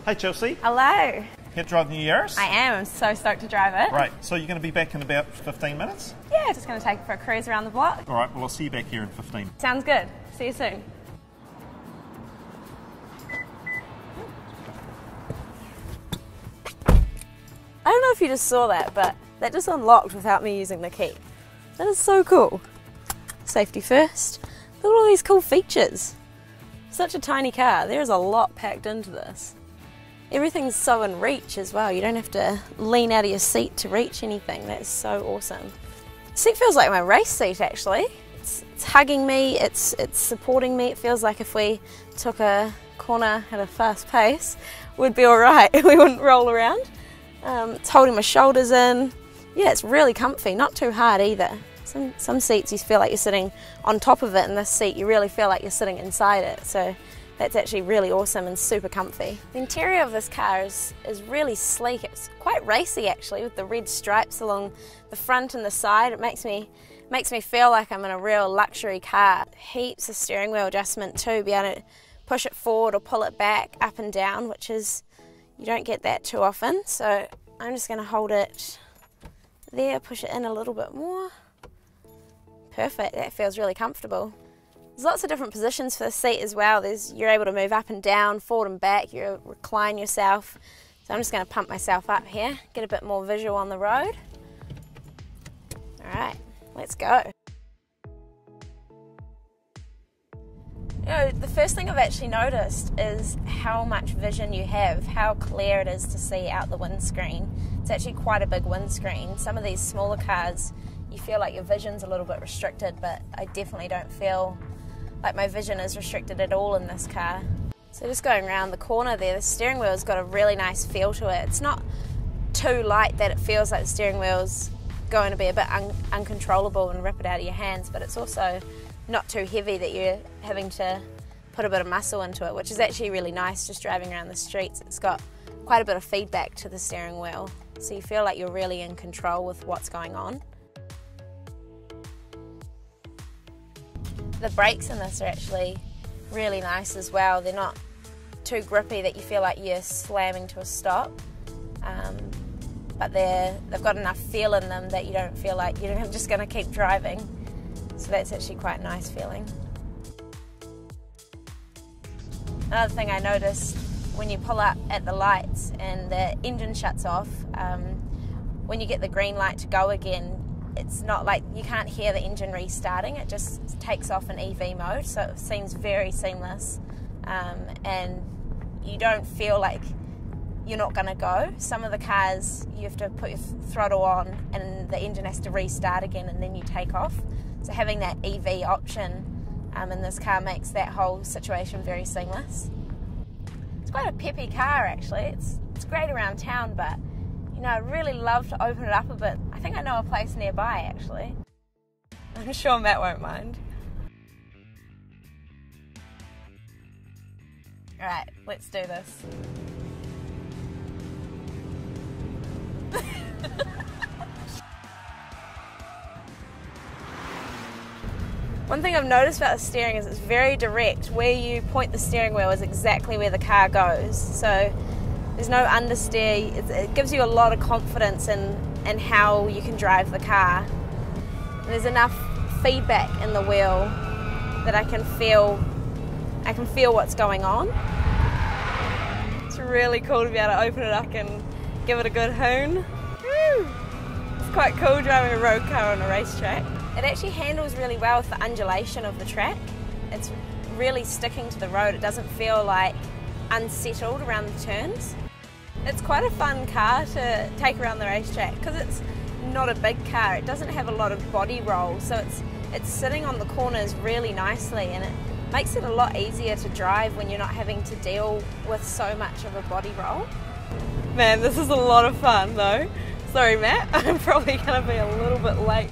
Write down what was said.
Hi Chelsea. Hello. Here to drive the new Yaris? I am. I'm so stoked to drive it. Right, so you're going to be back in about 15 minutes? Yeah, just going to take it for a cruise around the block. All right, well I'll see you back here in 15. Sounds good. See you soon. I don't know if you just saw that, but that just unlocked without me using the key. That is so cool. Safety first. Look at all these cool features. Such a tiny car. There is a lot packed into this. Everything's so in reach as well. You don't have to lean out of your seat to reach anything. That's so awesome. The seat feels like my race seat actually. It's hugging me, it's supporting me. It feels like if we took a corner at a fast pace, we'd be alright. We wouldn't roll around. It's holding my shoulders in. Yeah, it's really comfy, not too hard either. Some seats you feel like you're sitting on top of it, and this seat you really feel like you're sitting inside it. So that's actually really awesome and super comfy. The interior of this car is really sleek. It's quite racy actually, with the red stripes along the front and the side. It makes me feel like I'm in a real luxury car. Heaps of steering wheel adjustment too, be able to push it forward or pull it back, up and down, which is, you don't get that too often. So I'm just going to hold it there, push it in a little bit more. Perfect, that feels really comfortable. There's lots of different positions for the seat as well. You're able to move up and down, forward and back, you recline yourself. So I'm just going to pump myself up here, get a bit more visual on the road. Alright, let's go. You know, the first thing I've actually noticed is how much vision you have, how clear it is to see out the windscreen. It's actually quite a big windscreen. Some of these smaller cars, you feel like your vision's a little bit restricted, but I definitely don't feel like my vision is restricted at all in this car. So just going around the corner there, the steering wheel's got a really nice feel to it. It's not too light that it feels like the steering wheel's going to be a bit uncontrollable and rip it out of your hands, but it's also not too heavy that you're having to put a bit of muscle into it, which is actually really nice just driving around the streets. It's got quite a bit of feedback to the steering wheel, so you feel like you're really in control with what's going on. The brakes in this are actually really nice as well. They're not too grippy that you feel like you're slamming to a stop, but they've got enough feel in them that you don't feel like you're just going to keep driving. So that's actually quite a nice feeling. Another thing I noticed when you pull up at the lights and the engine shuts off, when you get the green light to go again, it's not like you can't hear the engine restarting, it just takes off in EV mode, so it seems very seamless, and you don't feel like you're not going to go. Some of the cars you have to put your throttle on and the engine has to restart again and then you take off. So having that EV option in this car makes that whole situation very seamless. It's quite a peppy car actually. It's great around town, but you know, I'd really love to open it up a bit. I think I know a place nearby actually. I'm sure Matt won't mind. Alright, let's do this. One thing I've noticed about the steering is it's very direct. Where you point the steering wheel is exactly where the car goes. So there's no understeer. It gives you a lot of confidence in how you can drive the car. And there's enough feedback in the wheel that I can feel what's going on. It's really cool to be able to open it up and give it a good hoon. Woo! It's quite cool driving a road car on a racetrack. It actually handles really well with the undulation of the track. It's really sticking to the road. It doesn't feel like unsettled around the turns. It's quite a fun car to take around the racetrack because it's not a big car. It doesn't have a lot of body roll, so it's sitting on the corners really nicely, and it makes it a lot easier to drive when you're not having to deal with so much of a body roll. Man, this is a lot of fun though. Sorry Matt, I'm probably going to be a little bit late